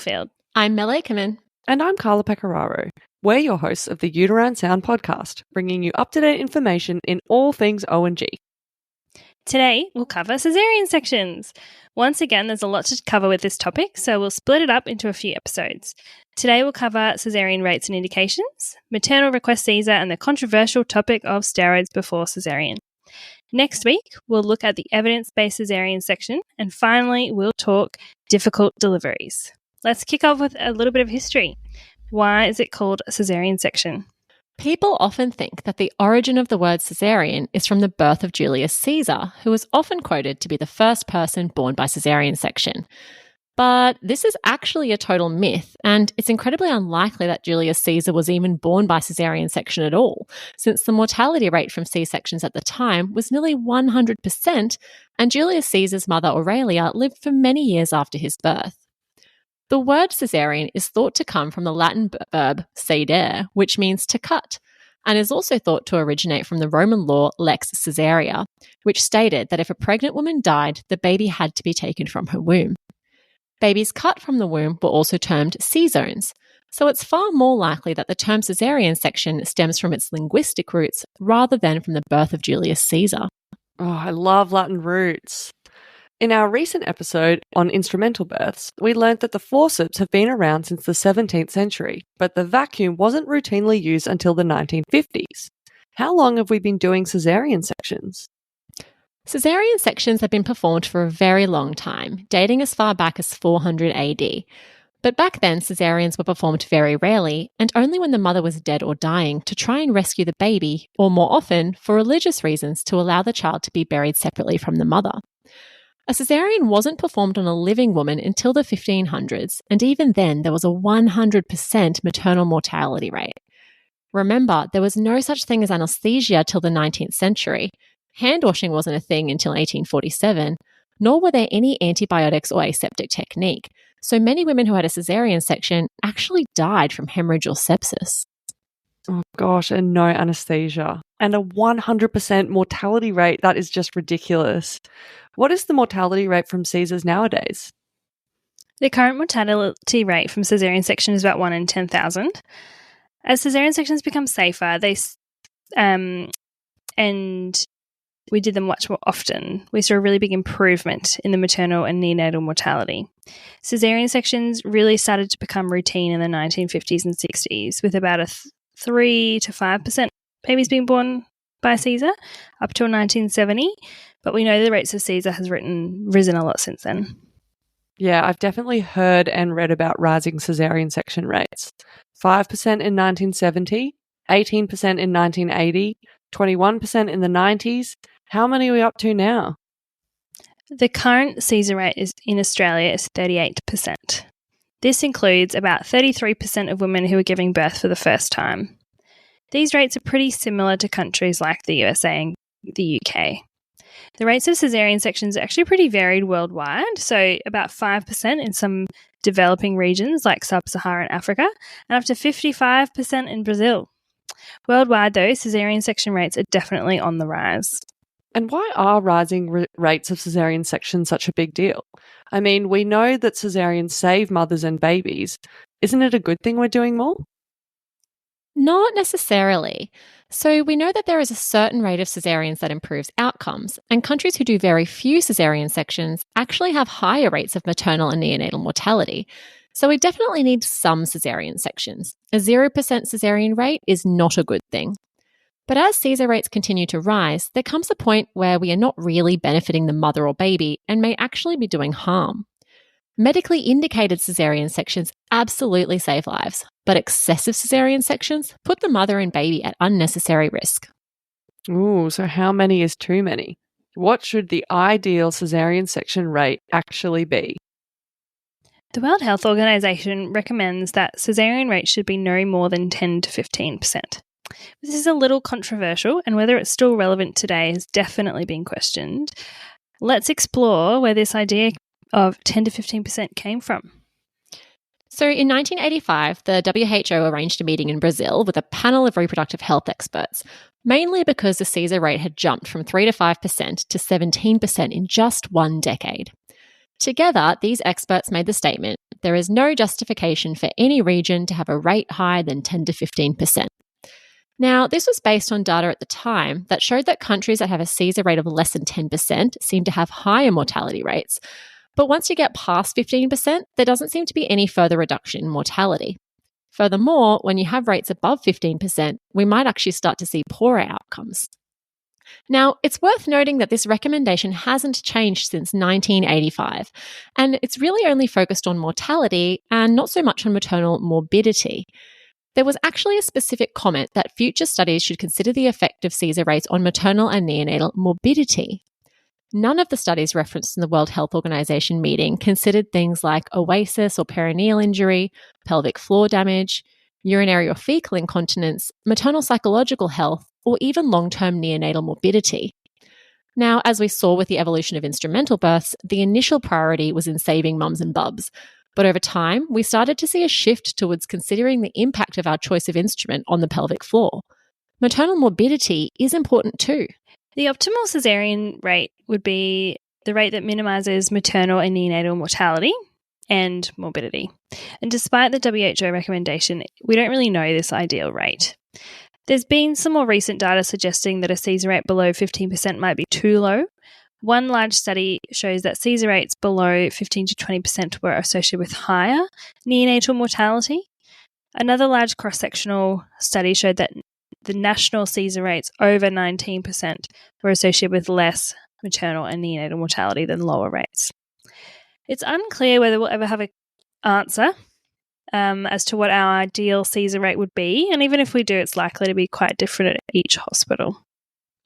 Littlefield. I'm Mel Akerman. And I'm Carla Pecoraro. We're your hosts of the Uterine Sound podcast, bringing you up-to-date information in all things O&G. Today, we'll cover caesarean sections. Once again, there's a lot to cover with this topic, so we'll split it up into a few episodes. Today, we'll cover caesarean rates and indications, maternal request Caesar, and the controversial topic of steroids before caesarean. Next week, we'll look at the evidence-based caesarean section, and finally, we'll talk difficult deliveries. Let's kick off with a little bit of history. Why is it called a caesarean section? People often think that the origin of the word caesarean is from the birth of Julius Caesar, who is often quoted to be the first person born by caesarean section. But this is actually a total myth, and it's incredibly unlikely that Julius Caesar was even born by caesarean section at all, since the mortality rate from C-sections at the time was nearly 100%, and Julius Caesar's mother Aurelia lived for many years after his birth. The word caesarean is thought to come from the Latin verb caedere, which means to cut, and is also thought to originate from the Roman law lex caesarea, which stated that if a pregnant woman died, the baby had to be taken from her womb. Babies cut from the womb were also termed C-zones, so it's far more likely that the term caesarean section stems from its linguistic roots rather than from the birth of Julius Caesar. Oh, I love Latin roots. In our recent episode on instrumental births, we learnt that the forceps have been around since the 17th century, but the vacuum wasn't routinely used until the 1950s. How long have we been doing caesarean sections? Caesarean sections have been performed for a very long time, dating as far back as 400 AD. But back then, caesareans were performed very rarely, and only when the mother was dead or dying to try and rescue the baby, or more often, for religious reasons to allow the child to be buried separately from the mother. A caesarean wasn't performed on a living woman until the 1500s, and even then there was a 100% maternal mortality rate. Remember, there was no such thing as anesthesia till the 19th century. Hand washing wasn't a thing until 1847, nor were there any antibiotics or aseptic technique, so many women who had a caesarean section actually died from hemorrhage or sepsis. Oh gosh, and no anesthesia. And a 100% mortality rate, that is just ridiculous. What is the mortality rate from Caesars nowadays? The current mortality rate from caesarean section is about 1 in 10,000. As caesarean sections become safer, and we did them much more often, we saw a really big improvement in the maternal and neonatal mortality. Caesarean sections really started to become routine in the 1950s and 60s, with about a 3 to 5% babies being born by Caesar up till 1970, but we know the rates of Caesar has risen a lot since then. Yeah, I've definitely heard and read about rising caesarean section rates. 5% in 1970, 18% in 1980, 21% in the 90s. How many are we up to now? The current Caesar rate in Australia is 38%. This includes about 33% of women who are giving birth for the first time. These rates are pretty similar to countries like the USA and the UK. The rates of caesarean sections are actually pretty varied worldwide, so about 5% in some developing regions like sub-Saharan Africa and up to 55% in Brazil. Worldwide, though, caesarean section rates are definitely on the rise. And why are rising rates of caesarean section such a big deal? I mean, we know that caesareans save mothers and babies. Isn't it a good thing we're doing more? Not necessarily. So we know that there is a certain rate of caesareans that improves outcomes, and countries who do very few caesarean sections actually have higher rates of maternal and neonatal mortality. So we definitely need some caesarean sections. A 0% caesarean rate is not a good thing. But as Caesar rates continue to rise, there comes a point where we are not really benefiting the mother or baby and may actually be doing harm. Medically indicated caesarean sections absolutely save lives, but excessive caesarean sections put the mother and baby at unnecessary risk. Ooh, so how many is too many? What should the ideal caesarean section rate actually be? The World Health Organization recommends that caesarean rates should be no more than 10 to 15%. This is a little controversial, and whether it's still relevant today has definitely been questioned. Let's explore where this idea of 10 to 15% came from. So in 1985, the WHO arranged a meeting in Brazil with a panel of reproductive health experts, mainly because the Caesar rate had jumped from 3 to 5% to 17% in just one decade. Together, these experts made the statement there is no justification for any region to have a rate higher than 10 to 15%. Now, this was based on data at the time that showed that countries that have a Caesar rate of less than 10% seem to have higher mortality rates. But once you get past 15%, there doesn't seem to be any further reduction in mortality. Furthermore, when you have rates above 15%, we might actually start to see poorer outcomes. Now, it's worth noting that this recommendation hasn't changed since 1985, and it's really only focused on mortality and not so much on maternal morbidity. There was actually a specific comment that future studies should consider the effect of Caesar rates on maternal and neonatal morbidity. None of the studies referenced in the World Health Organization meeting considered things like oasis or perineal injury, pelvic floor damage, urinary or fecal incontinence, maternal psychological health, or even long-term neonatal morbidity. Now, as we saw with the evolution of instrumental births, the initial priority was in saving mums and bubs. But over time, we started to see a shift towards considering the impact of our choice of instrument on the pelvic floor. Maternal morbidity is important too. The optimal caesarean rate would be the rate that minimises maternal and neonatal mortality and morbidity. And despite the WHO recommendation, we don't really know this ideal rate. There's been some more recent data suggesting that a Caesar rate below 15% might be too low. One large study shows that Caesar rates below 15 to 20% were associated with higher neonatal mortality. Another large cross-sectional study showed that the national Caesar rates over 19% were associated with less maternal and neonatal mortality than lower rates. It's unclear whether we'll ever have an answer as to what our ideal Caesar rate would be, and even if we do, it's likely to be quite different at each hospital.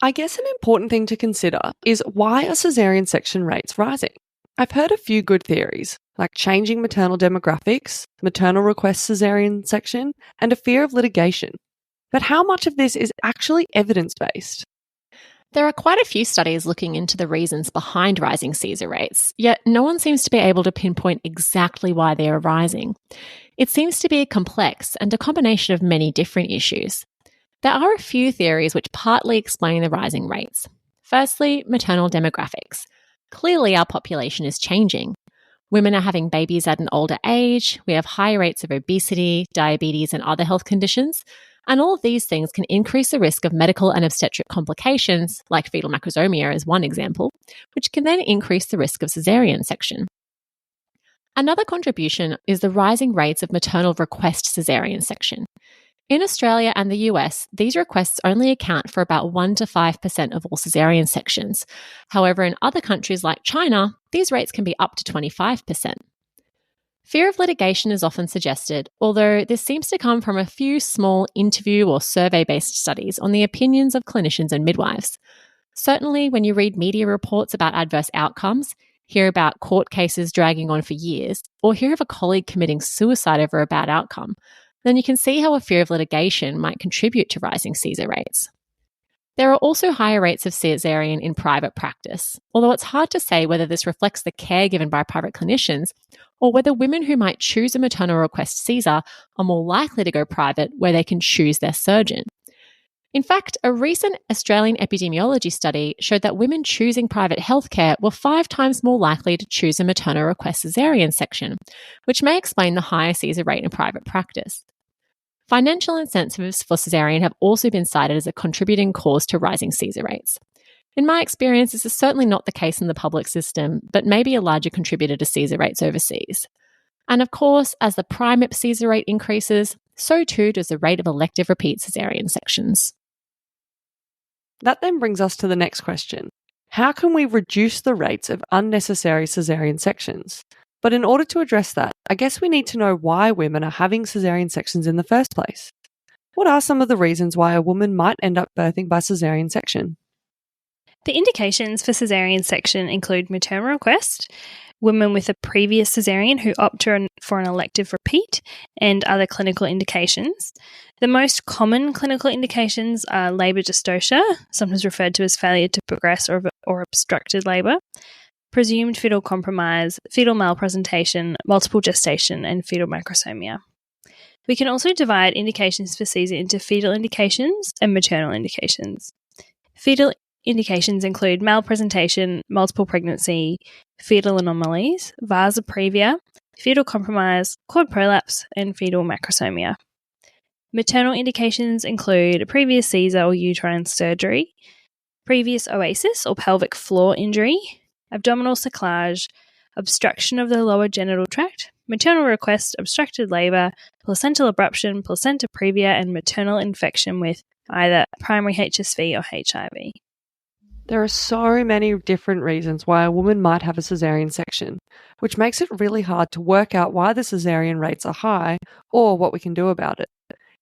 I guess an important thing to consider is why are caesarean section rates rising? I've heard a few good theories, like changing maternal demographics, maternal request caesarean section, and a fear of litigation. But how much of this is actually evidence-based? There are quite a few studies looking into the reasons behind rising Caesar rates, yet no one seems to be able to pinpoint exactly why they are rising. It seems to be complex and a combination of many different issues. There are a few theories which partly explain the rising rates. Firstly, maternal demographics. Clearly, our population is changing. Women are having babies at an older age, we have higher rates of obesity, diabetes, and other health conditions, and all of these things can increase the risk of medical and obstetric complications, like fetal macrosomia is one example, which can then increase the risk of caesarean section. Another contribution is the rising rates of maternal request caesarean section. In Australia and the US, these requests only account for about 1 to 5% of all caesarean sections. However, in other countries like China, these rates can be up to 25%. Fear of litigation is often suggested, although this seems to come from a few small interview or survey-based studies on the opinions of clinicians and midwives. Certainly, when you read media reports about adverse outcomes, hear about court cases dragging on for years, or hear of a colleague committing suicide over a bad outcome, then you can see how a fear of litigation might contribute to rising Caesar rates. There are also higher rates of caesarean in private practice, although it's hard to say whether this reflects the care given by private clinicians or whether women who might choose a maternal request Caesar are more likely to go private where they can choose their surgeon. In fact, a recent Australian epidemiology study showed that women choosing private healthcare were 5 times more likely to choose a maternal request caesarean section, which may explain the higher Caesar rate in private practice. Financial incentives for caesarean have also been cited as a contributing cause to rising Caesar rates. In my experience, this is certainly not the case in the public system, but may be a larger contributor to Caesar rates overseas. And of course, as the prime Caesar rate increases, so too does the rate of elective repeat caesarean sections. That then brings us to the next question. How can we reduce the rates of unnecessary caesarean sections? But in order to address that, I guess we need to know why women are having caesarean sections in the first place. What are some of the reasons why a woman might end up birthing by caesarean section? The indications for caesarean section include maternal request, women with a previous caesarean who opt for an elective repeat, and other clinical indications. The most common clinical indications are labour dystocia, sometimes referred to as failure to progress or obstructed labour, presumed fetal compromise, fetal malpresentation, multiple gestation, and fetal macrosomia. We can also divide indications for Caesar into fetal indications and maternal indications. Fetal indications include malpresentation, multiple pregnancy, fetal anomalies, vasa previa, fetal compromise, cord prolapse, and fetal macrosomia. Maternal indications include previous Caesar or uterine surgery, previous oasis or pelvic floor injury, abdominal cerclage, obstruction of the lower genital tract, maternal request, obstructed labour, placental abruption, placenta previa, and maternal infection with either primary HSV or HIV. There are so many different reasons why a woman might have a caesarean section, which makes it really hard to work out why the caesarean rates are high or what we can do about it.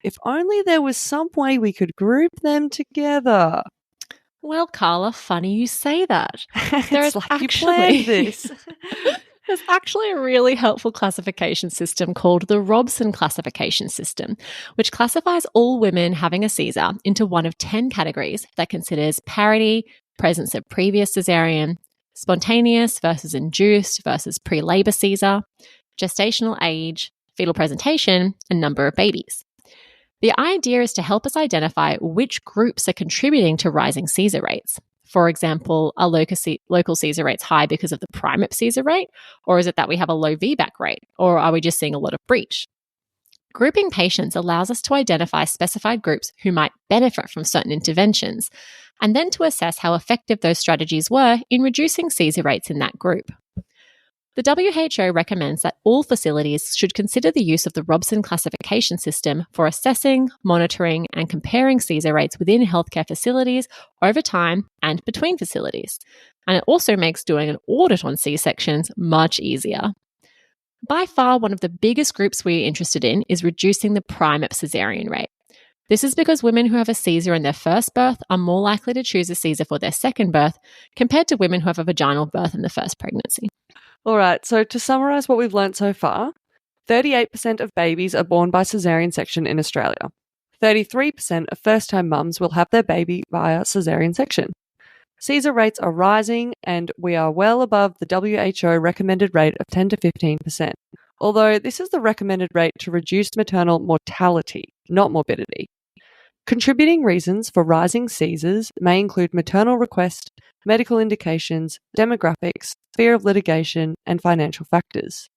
If only there was some way we could group them together. Well, Carla, funny you say that. It's like you planned this. There's actually a really helpful classification system called the Robson classification system, which classifies all women having a Caesar into one of 10 categories that considers parity, presence of previous caesarean, spontaneous versus induced versus pre-labor Caesar, gestational age, fetal presentation, and number of babies. The idea is to help us identify which groups are contributing to rising Caesar rates. For example, are local Caesar rates high because of the primate Caesar rate, or is it that we have a low VBAC rate, or are we just seeing a lot of breach? Grouping patients allows us to identify specified groups who might benefit from certain interventions, and then to assess how effective those strategies were in reducing Caesar rates in that group. The WHO recommends that all facilities should consider the use of the Robson classification system for assessing, monitoring, and comparing Caesar rates within healthcare facilities over time and between facilities. And it also makes doing an audit on C-sections much easier. By far, one of the biggest groups we're interested in is reducing the primate caesarean rate. This is because women who have a Caesar in their first birth are more likely to choose a Caesar for their second birth compared to women who have a vaginal birth in the first pregnancy. All right, so to summarise what we've learnt so far, 38% of babies are born by caesarean section in Australia. 33% of first-time mums will have their baby via caesarean section. Caesar rates are rising, and we are well above the WHO recommended rate of 10 to 15%, although this is the recommended rate to reduce maternal mortality, not morbidity. Contributing reasons for rising Caesars may include maternal request, medical indications, demographics, fear of litigation, and financial factors.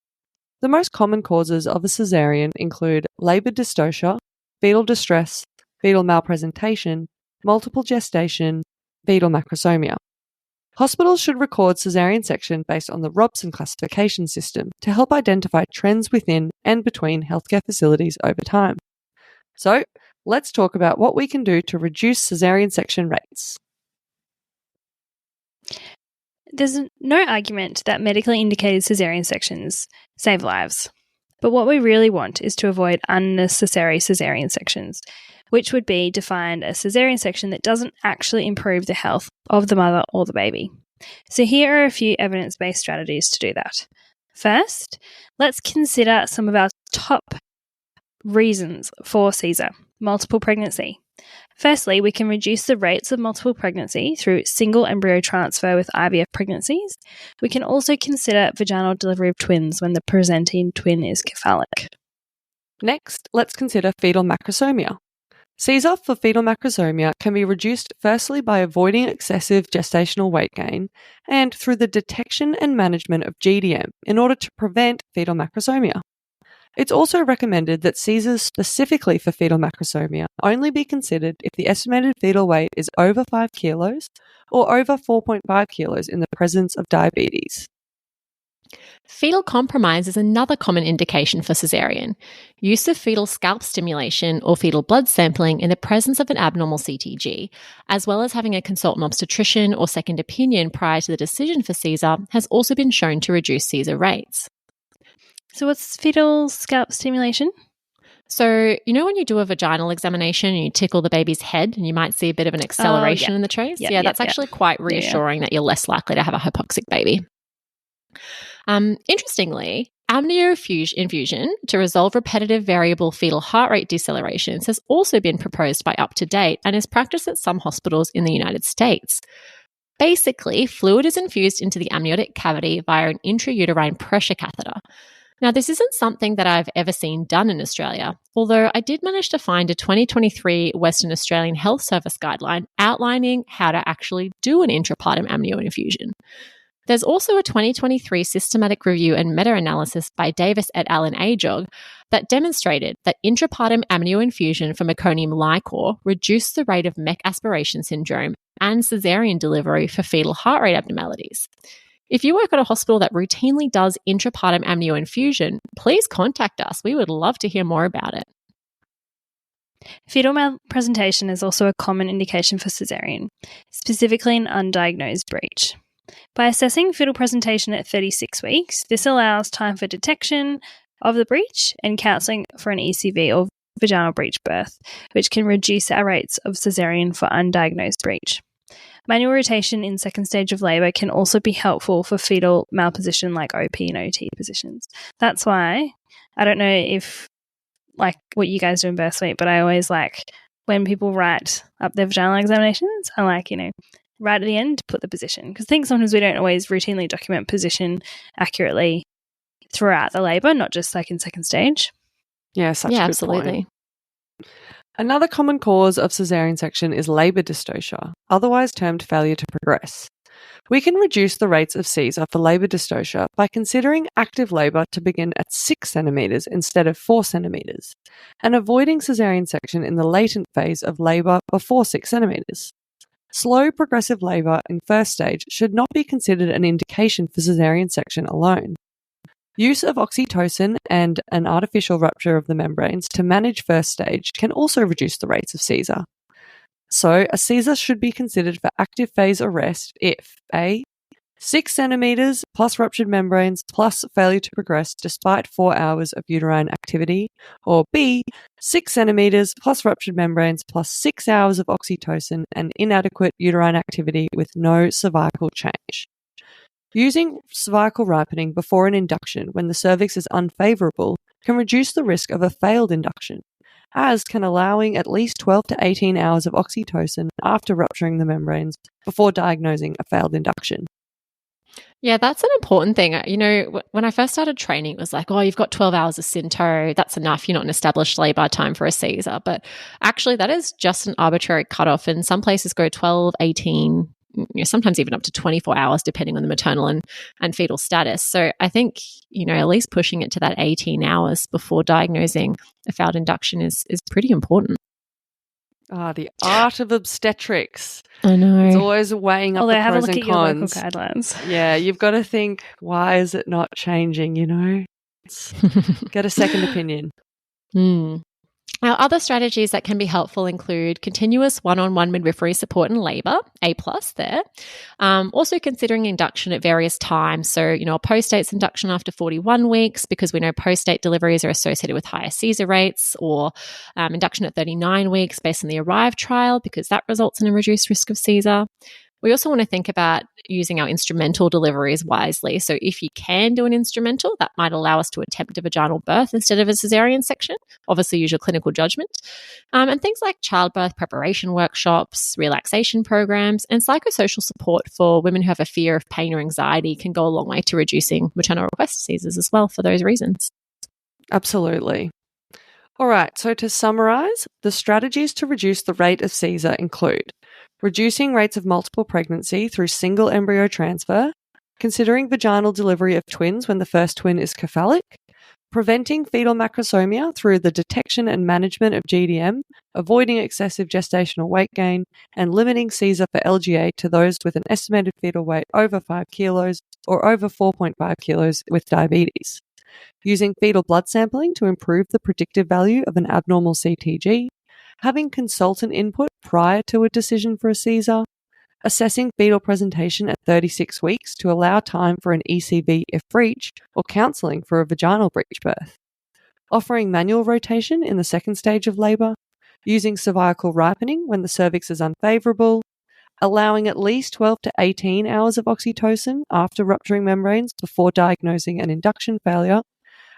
The most common causes of a caesarean include laboured dystocia, fetal distress, fetal malpresentation, multiple gestation, fetal macrosomia. Hospitals should record caesarean section based on the Robson classification system to help identify trends within and between healthcare facilities over time. So, let's talk about what we can do to reduce caesarean section rates. There's no argument that medically indicated caesarean sections save lives. But what we really want is to avoid unnecessary caesarean sections, which would be defined as caesarean section that doesn't actually improve the health of the mother or the baby. So here are a few evidence-based strategies to do that. First, let's consider some of our top reasons for Caesar, multiple pregnancy. Firstly, we can reduce the rates of multiple pregnancy through single embryo transfer with IVF pregnancies. We can also consider vaginal delivery of twins when the presenting twin is cephalic. Next, let's consider fetal macrosomia. Caesar for fetal macrosomia can be reduced firstly by avoiding excessive gestational weight gain and through the detection and management of GDM in order to prevent fetal macrosomia. It's also recommended that Caesars specifically for fetal macrosomia only be considered if the estimated fetal weight is over 5 kilos or over 4.5 kilos in the presence of diabetes. Fetal compromise is another common indication for caesarean. Use of fetal scalp stimulation or fetal blood sampling in the presence of an abnormal CTG, as well as having a consultant obstetrician or second opinion prior to the decision for Caesar, has also been shown to reduce Caesar rates. So what's fetal scalp stimulation? So, you know when you do a vaginal examination and you tickle the baby's head and you might see a bit of an acceleration in the trace? That's actually quite reassuring that you're less likely to have a hypoxic baby. Interestingly, amnioinfusion to resolve repetitive variable fetal heart rate decelerations has also been proposed by UpToDate and is practiced at some hospitals in the United States. Basically, fluid is infused into the amniotic cavity via an intrauterine pressure catheter. Now, this isn't something that I've ever seen done in Australia, although I did manage to find a 2023 Western Australian Health Service guideline outlining how to actually do an intrapartum amnioinfusion. There's also a 2023 systematic review and meta-analysis by Davis et al. And Ajog that demonstrated that intrapartum amnioinfusion for meconium liquor reduced the rate of mech aspiration syndrome and caesarean delivery for fetal heart rate abnormalities. If you work at a hospital that routinely does intrapartum amnioinfusion, please contact us. We would love to hear more about it. Fetal malpresentation is also a common indication for caesarean, specifically an undiagnosed breech. By assessing fetal presentation at 36 weeks, this allows time for detection of the breech and counselling for an ECV or vaginal breech birth, which can reduce our rates of caesarean for undiagnosed breech. Manual rotation in second stage of labour can also be helpful for fetal malposition like OP and OT positions. That's why, I don't know if like what you guys do in birth suite, but I always like when people write up their vaginal examinations, I like, right at the end, put the position. Because I think sometimes we don't always routinely document position accurately throughout the labour, not just like in second stage. Yeah, such a good absolutely. point. Another common cause of caesarean section is labour dystocia, otherwise termed failure to progress. We can reduce the rates of Caesar for labour dystocia by considering active labour to begin at 6 centimetres instead of 4 centimetres, and avoiding caesarean section in the latent phase of labour before 6 centimetres. Slow progressive labour in first stage should not be considered an indication for caesarean section alone. Use of oxytocin and an artificial rupture of the membranes to manage first stage can also reduce the rates of Caesar. So, a Caesar should be considered for active phase arrest if A. 6 centimetres plus ruptured membranes plus failure to progress despite 4 hours of uterine activity, or B. 6 centimetres plus ruptured membranes plus 6 hours of oxytocin and inadequate uterine activity with no cervical change. Using cervical ripening before an induction when the cervix is unfavourable can reduce the risk of a failed induction, as can allowing at least 12 to 18 hours of oxytocin after rupturing the membranes before diagnosing a failed induction. Yeah, that's an important thing. When I first started training, it was like, oh, you've got 12 hours of synto. That's enough. You're not an established labour time for a Caesar. But actually, that is just an arbitrary cutoff. And some places go 12, 18, sometimes even up to 24 hours, depending on the maternal and fetal status. So I think, at least pushing it to that 18 hours before diagnosing a failed induction is pretty important. The art of obstetrics. I know. It's always weighing up the pros and cons. Have a look at your local guidelines. Yeah, you've got to think, why is it not changing, Get a second opinion. Now, other strategies that can be helpful include continuous one-on-one midwifery support in labour, A+ there. Also considering induction at various times. So, a post-date's induction after 41 weeks, because we know post-date deliveries are associated with higher Caesar rates, or induction at 39 weeks based on the ARRIVE trial, because that results in a reduced risk of Caesar. We also want to think about using our instrumental deliveries wisely. So if you can do an instrumental, that might allow us to attempt a vaginal birth instead of a caesarean section. Obviously, use your clinical judgment. And things like childbirth preparation workshops, relaxation programs, and psychosocial support for women who have a fear of pain or anxiety can go a long way to reducing maternal request Caesars as well for those reasons. Absolutely. All right, so to summarise, the strategies to reduce the rate of Caesar include reducing rates of multiple pregnancy through single embryo transfer, considering vaginal delivery of twins when the first twin is cephalic, preventing fetal macrosomia through the detection and management of GDM, avoiding excessive gestational weight gain, and limiting Caesar for LGA to those with an estimated fetal weight over 5 kilos or over 4.5 kilos with diabetes. Using fetal blood sampling to improve the predictive value of an abnormal CTG, having consultant input prior to a decision for a Caesar, assessing fetal presentation at 36 weeks to allow time for an ECV if breech, or counselling for a vaginal breech birth, offering manual rotation in the second stage of labour, using cervical ripening when the cervix is unfavourable, allowing at least 12 to 18 hours of oxytocin after rupturing membranes before diagnosing an induction failure,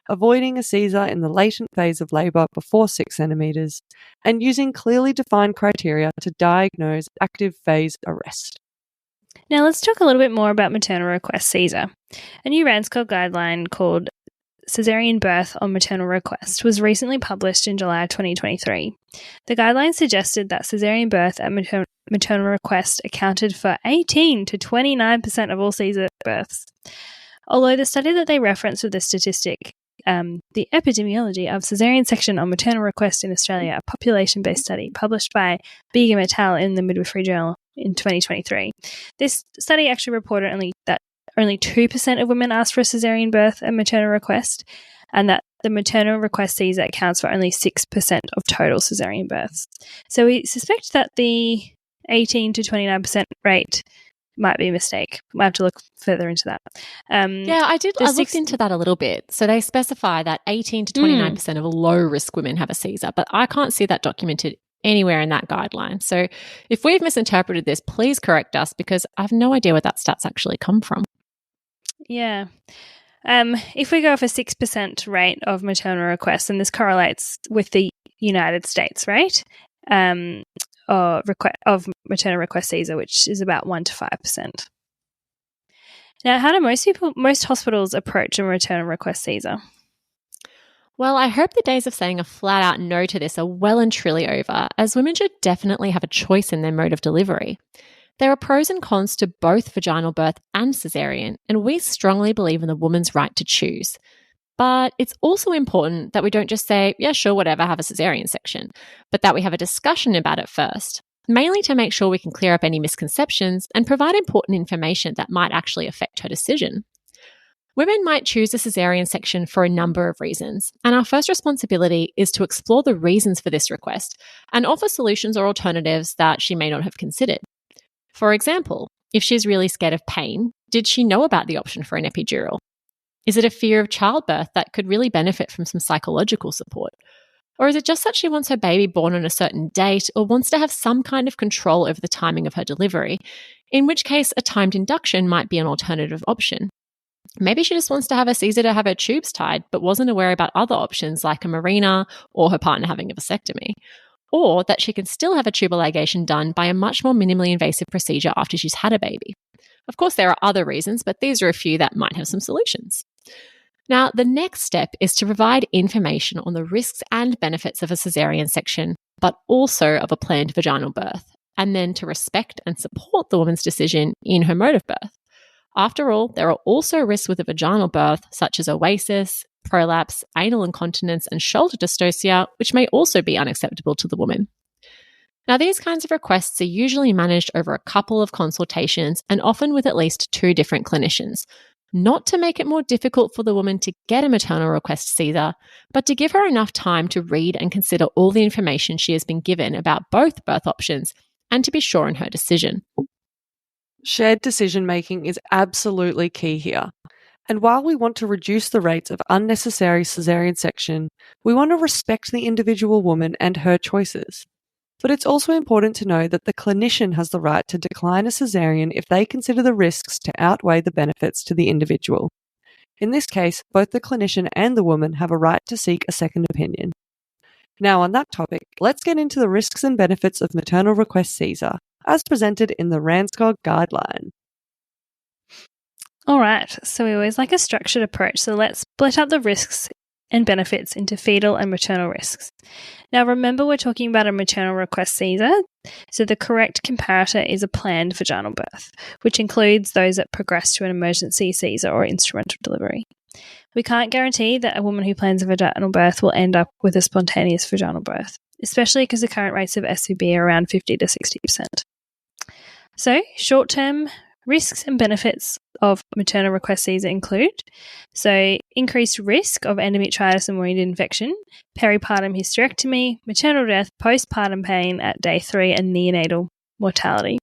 avoiding a Caesar in the latent phase of labour before 6 centimetres, and using clearly defined criteria to diagnose active phase arrest. Now let's talk a little bit more about maternal request Caesar. A new RANSCOG guideline called Caesarean Birth on Maternal Request was recently published in July 2023. The guidelines suggested that caesarean birth at maternal request accounted for 18 to 29% of all Caesar births. Although the study that they referenced with this statistic, the epidemiology of caesarean section on maternal request in Australia, a population-based study published by Biegum et al. In the Midwifery Journal in 2023. This study actually reported only 2% of women asked for a caesarean birth at maternal request, and that the maternal request Caesar accounts for only 6% of total caesarean births. So we suspect that the 18 to 29% rate might be a mistake. We'll have to look further into that. I looked into that a little bit. So they specify that 18 to 29% of low-risk women have a Caesar, but I can't see that documented anywhere in that guideline. So if we've misinterpreted this, please correct us, because I have no idea where that stats actually come from. Yeah. If we go off a 6% rate of maternal requests, and this correlates with the United States, right? Of maternal request Caesar, which is about 1 to 5%. Now, how do most hospitals approach a maternal request Caesar? Well, I hope the days of saying a flat-out no to this are well and truly over, as women should definitely have a choice in their mode of delivery. There are pros and cons to both vaginal birth and caesarean, and we strongly believe in the woman's right to choose. But it's also important that we don't just say, yeah, sure, whatever, have a caesarean section, but that we have a discussion about it first, mainly to make sure we can clear up any misconceptions and provide important information that might actually affect her decision. Women might choose a caesarean section for a number of reasons, and our first responsibility is to explore the reasons for this request and offer solutions or alternatives that she may not have considered. For example, if she's really scared of pain, did she know about the option for an epidural? Is it a fear of childbirth that could really benefit from some psychological support? Or is it just that she wants her baby born on a certain date or wants to have some kind of control over the timing of her delivery, in which case a timed induction might be an alternative option? Maybe she just wants to have a Caesar to have her tubes tied, but wasn't aware about other options like a Mirena or her partner having a vasectomy. Or that she can still have a tubal ligation done by a much more minimally invasive procedure after she's had a baby. Of course, there are other reasons, but these are a few that might have some solutions. Now, the next step is to provide information on the risks and benefits of a caesarean section, but also of a planned vaginal birth, and then to respect and support the woman's decision in her mode of birth. After all, there are also risks with a vaginal birth, such as oasis, prolapse, anal incontinence, and shoulder dystocia, which may also be unacceptable to the woman. Now, these kinds of requests are usually managed over a couple of consultations and often with at least 2 different clinicians, not to make it more difficult for the woman to get a maternal request Caesar, but to give her enough time to read and consider all the information she has been given about both birth options and to be sure in her decision. Shared decision-making is absolutely key here. And while we want to reduce the rates of unnecessary caesarean section, we want to respect the individual woman and her choices. But it's also important to know that the clinician has the right to decline a caesarean if they consider the risks to outweigh the benefits to the individual. In this case, both the clinician and the woman have a right to seek a second opinion. Now, on that topic, let's get into the risks and benefits of maternal request Caesar, as presented in the Ranscog guideline. All right, so we always like a structured approach, so let's split up the risks and benefits into fetal and maternal risks. Now, remember, we're talking about a maternal request Caesar, so the correct comparator is a planned vaginal birth, which includes those that progress to an emergency Caesar or instrumental delivery. We can't guarantee that a woman who plans a vaginal birth will end up with a spontaneous vaginal birth, especially because the current rates of SVB are around 50 to 60%. So, short-term risks and benefits of maternal request Caesar include increased risk of endometritis and wound infection, peripartum hysterectomy, maternal death, postpartum pain at day 3, and neonatal mortality.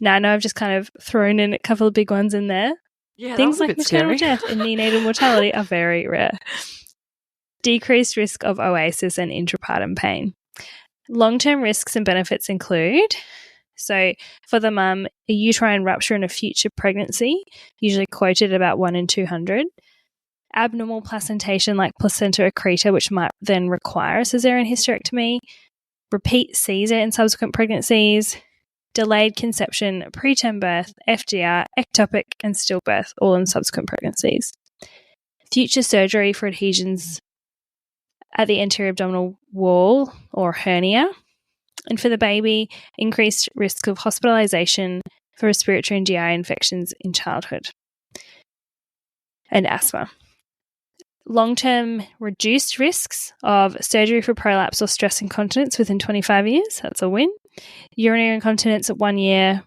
Now, I know I've just kind of thrown in a couple of big ones in there. Yeah, Things like scary. maternal death and neonatal mortality are very rare. Decreased risk of oasis and intrapartum pain. Long-term risks and benefits include, so for the mum, a uterine rupture in a future pregnancy, usually quoted at about 1 in 200. Abnormal placentation like placenta accreta, which might then require a caesarean hysterectomy. Repeat Caesar in subsequent pregnancies. Delayed conception, preterm birth, FGR, ectopic, and stillbirth, all in subsequent pregnancies. future surgery for adhesions at the anterior abdominal wall or hernia, and for the baby, increased risk of hospitalization for respiratory and GI infections in childhood, and asthma. Long-term reduced risks of surgery for prolapse or stress incontinence within 25 years, that's a win. Urinary incontinence at 1 year,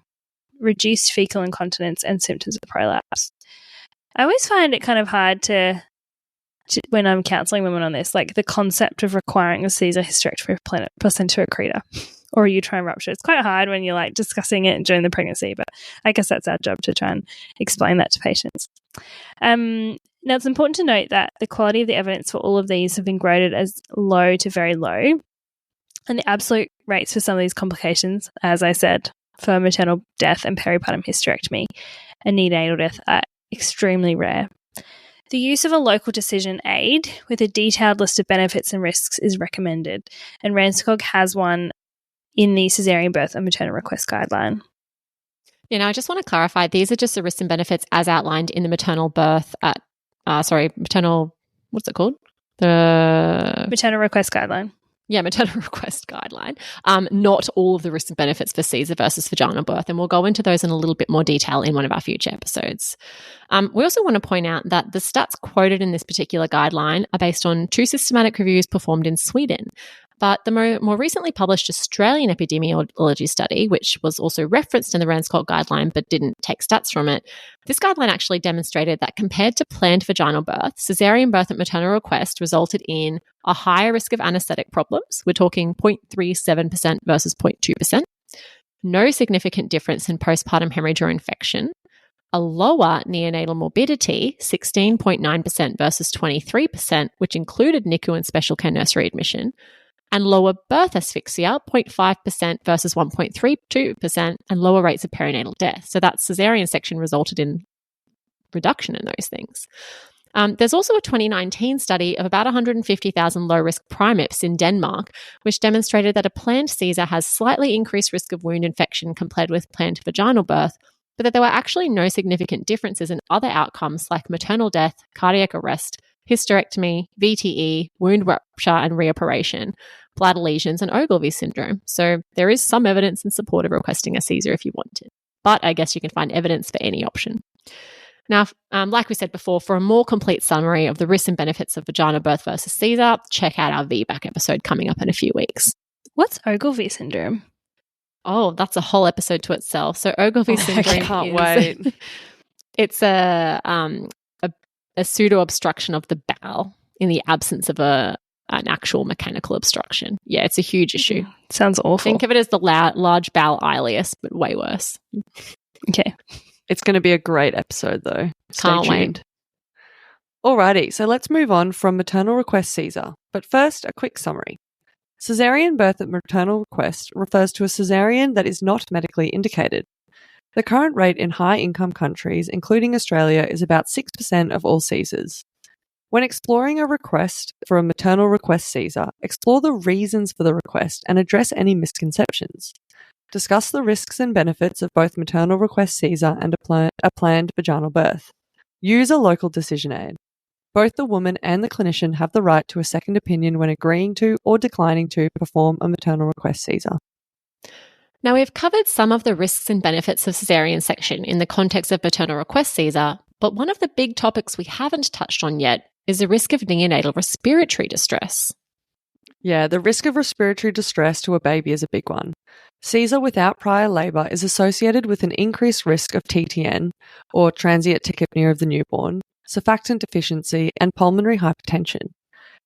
reduced fecal incontinence and symptoms of prolapse. I always find it kind of hard to when I'm counselling women on this, like the concept of requiring a Caesar hysterectomy for placenta accreta or a uterine rupture. It's quite hard when you're like discussing it during the pregnancy, but I guess that's our job to try and explain that to patients. Now, it's important to note that the quality of the evidence for all of these have been graded as low to very low, and the absolute rates for some of these complications, as I said, for maternal death and peripartum hysterectomy and neonatal death are extremely rare. The use of a local decision aid with a detailed list of benefits and risks is recommended, and RANZCOG has one in the Caesarean birth and maternal request guideline. I just want to clarify, these are just the risks and benefits as outlined in the maternal birth at, maternal, what's it called? The maternal request guideline. Yeah, maternal request guideline. Not all of the risks and benefits for Caesar versus vaginal birth, and we'll go into those in a little bit more detail in one of our future episodes. We also want to point out that the stats quoted in this particular guideline are based on 2 systematic reviews performed in Sweden. But the more recently published Australian epidemiology study, which was also referenced in the RANZCOG guideline but didn't take stats from it, this guideline actually demonstrated that compared to planned vaginal birth, caesarean birth at maternal request resulted in a higher risk of anaesthetic problems. We're talking 0.37% versus 0.2%. No significant difference in postpartum hemorrhage or infection. A lower neonatal morbidity, 16.9% versus 23%, which included NICU and special care nursery admission. And lower birth asphyxia, 0.5% versus 1.32%, and lower rates of perinatal death. So that caesarean section resulted in reduction in those things. There's also a 2019 study of about 150,000 low-risk primates in Denmark, which demonstrated that a planned Caesar has slightly increased risk of wound infection compared with planned vaginal birth, but that there were actually no significant differences in other outcomes like maternal death, cardiac arrest, hysterectomy, VTE, wound rupture and reoperation, bladder lesions, and Ogilvie syndrome. So there is some evidence in support of requesting a Caesar if you want to. But I guess you can find evidence for any option. Now, like we said before, for a more complete summary of the risks and benefits of vaginal birth versus Caesar, check out our VBAC episode coming up in a few weeks. What's Ogilvie syndrome? Oh, that's a whole episode to itself. So Ogilvie syndrome I can't wait. It's a pseudo-obstruction of the bowel in the absence of an actual mechanical obstruction. Yeah, it's a huge issue. Sounds awful. Think of it as the large bowel ileus, but way worse. Okay. It's going to be a great episode, though. Can't wait. Alrighty, so let's move on from maternal request Caesar. But first, a quick summary. Caesarean birth at maternal request refers to a caesarean that is not medically indicated. The current rate in high-income countries, including Australia, is about 6% of all Caesars. When exploring a request for a maternal request Caesar, explore the reasons for the request and address any misconceptions. Discuss the risks and benefits of both maternal request Caesar and a planned vaginal birth. Use a local decision aid. Both the woman and the clinician have the right to a second opinion when agreeing to or declining to perform a maternal request Caesar. Now, we've covered some of the risks and benefits of caesarean section in the context of maternal request Caesar, but one of the big topics we haven't touched on yet is the risk of neonatal respiratory distress. Yeah, the risk of respiratory distress to a baby is a big one. Caesar without prior labour is associated with an increased risk of TTN, or transient tachypnea of the newborn, surfactant deficiency, and pulmonary hypertension.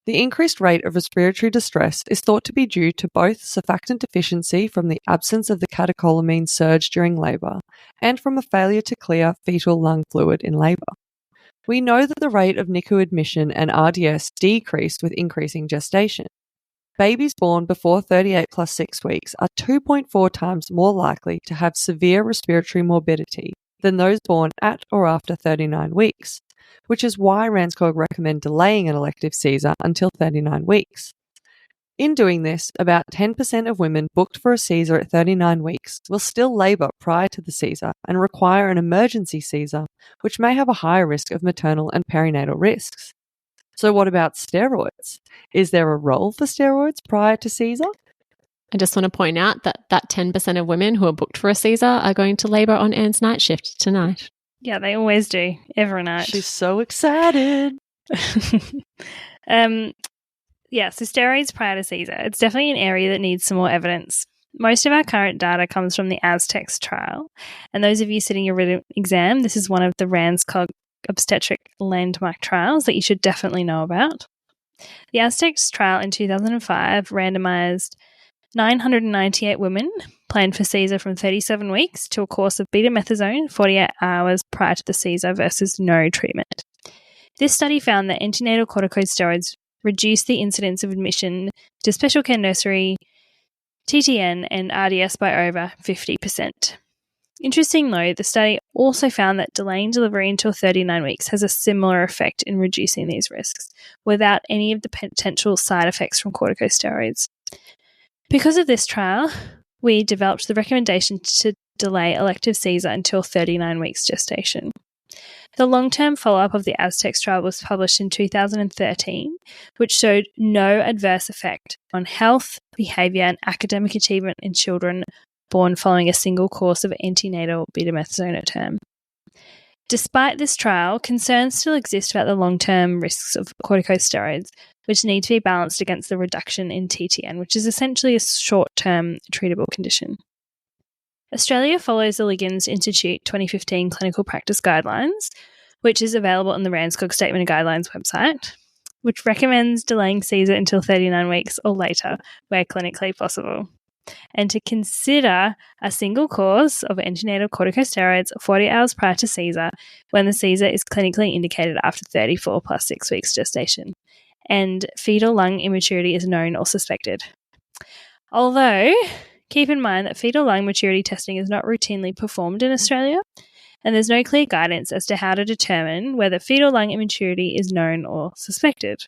The increased rate of respiratory distress is thought to be due to both surfactant deficiency from the absence of the catecholamine surge during labour and from a failure to clear fetal lung fluid in labour. We know that the rate of NICU admission and RDS decreased with increasing gestation. Babies born before 38 plus 6 weeks are 2.4 times more likely to have severe respiratory morbidity than those born at or after 39 weeks, which is why RANZCOG recommend delaying an elective Caesar until 39 weeks. In doing this, about 10% of women booked for a Caesar at 39 weeks will still labour prior to the Caesar and require an emergency Caesar, which may have a higher risk of maternal and perinatal risks. So what about steroids? Is there a role for steroids prior to Caesar? I just want to point out that 10% of women who are booked for a Caesar are going to labour on Anne's night shift tonight. Yeah, they always do, every night. She's so excited. So steroids prior to Caesar. It's definitely an area that needs some more evidence. Most of our current data comes from the Aztecs trial. And those of you sitting your written exam, this is one of the RANSCOG obstetric landmark trials that you should definitely know about. The Aztecs trial in 2005 randomized 998 women planned for Caesar from 37 weeks to a course of betamethasone 48 hours prior to the Caesar versus no treatment. This study found that antenatal corticosteroids reduced the incidence of admission to special care nursery, TTN, and RDS by over 50%. Interesting though, the study also found that delaying delivery until 39 weeks has a similar effect in reducing these risks without any of the potential side effects from corticosteroids. Because of this trial, we developed the recommendation to delay elective Caesar until 39 weeks gestation. The long-term follow-up of the Aztecs trial was published in 2013, which showed no adverse effect on health, behaviour, and academic achievement in children born following a single course of antenatal betamethasone at term. Despite this trial, concerns still exist about the long-term risks of corticosteroids, which need to be balanced against the reduction in TTN, which is essentially a short-term treatable condition. Australia follows the Liggins Institute 2015 Clinical Practice Guidelines, which is available on the RANSCOG Statement of Guidelines website, which recommends delaying Caesar until 39 weeks or later, where clinically possible, and to consider a single course of antenatal corticosteroids 40 hours prior to Caesar when the Caesar is clinically indicated after 34 plus 6 weeks gestation, and fetal lung immaturity is known or suspected. Although, keep in mind that fetal lung maturity testing is not routinely performed in Australia, and there's no clear guidance as to how to determine whether fetal lung immaturity is known or suspected.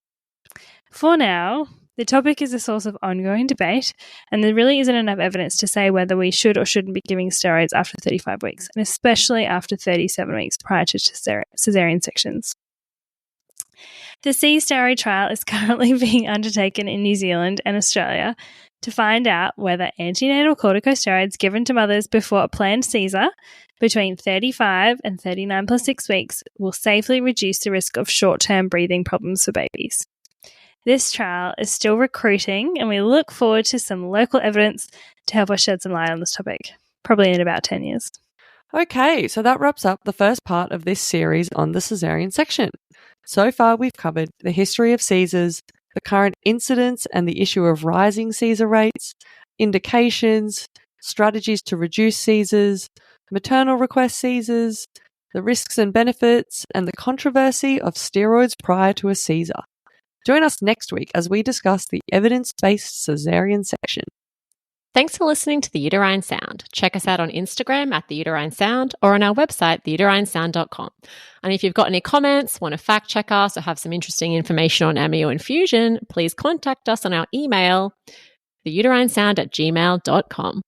For now, the topic is a source of ongoing debate, and there really isn't enough evidence to say whether we should or shouldn't be giving steroids after 35 weeks, and especially after 37 weeks prior to caesarean sections. The C-steroid trial is currently being undertaken in New Zealand and Australia to find out whether antenatal corticosteroids given to mothers before a planned Caesar between 35 and 39 plus 6 weeks will safely reduce the risk of short-term breathing problems for babies. This trial is still recruiting, and we look forward to some local evidence to help us shed some light on this topic, probably in about 10 years. Okay, so that wraps up the first part of this series on the caesarean section. So far, we've covered the history of Caesars, the current incidence and the issue of rising Caesar rates, indications, strategies to reduce Caesars, maternal request Caesars, the risks and benefits, and the controversy of steroids prior to a Caesar. Join us next week as we discuss the evidence-based caesarean section. Thanks for listening to The Uterine Sound. Check us out on Instagram at The Uterine Sound or on our website, theuterinesound.com. And if you've got any comments, want to fact check us, or have some interesting information on amnio infusion, please contact us on our email, theuterinesound@gmail.com.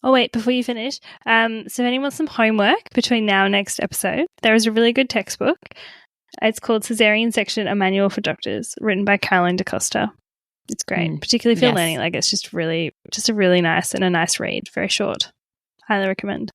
Oh, wait, before you finish, so if anyone wants some homework between now and next episode, there is a really good textbook. It's called Caesarean Section, A Manual for Doctors, written by Carla DaCosta. It's great, particularly if you're learning. Like, it's just a really nice and a nice read. Very short. Highly recommend.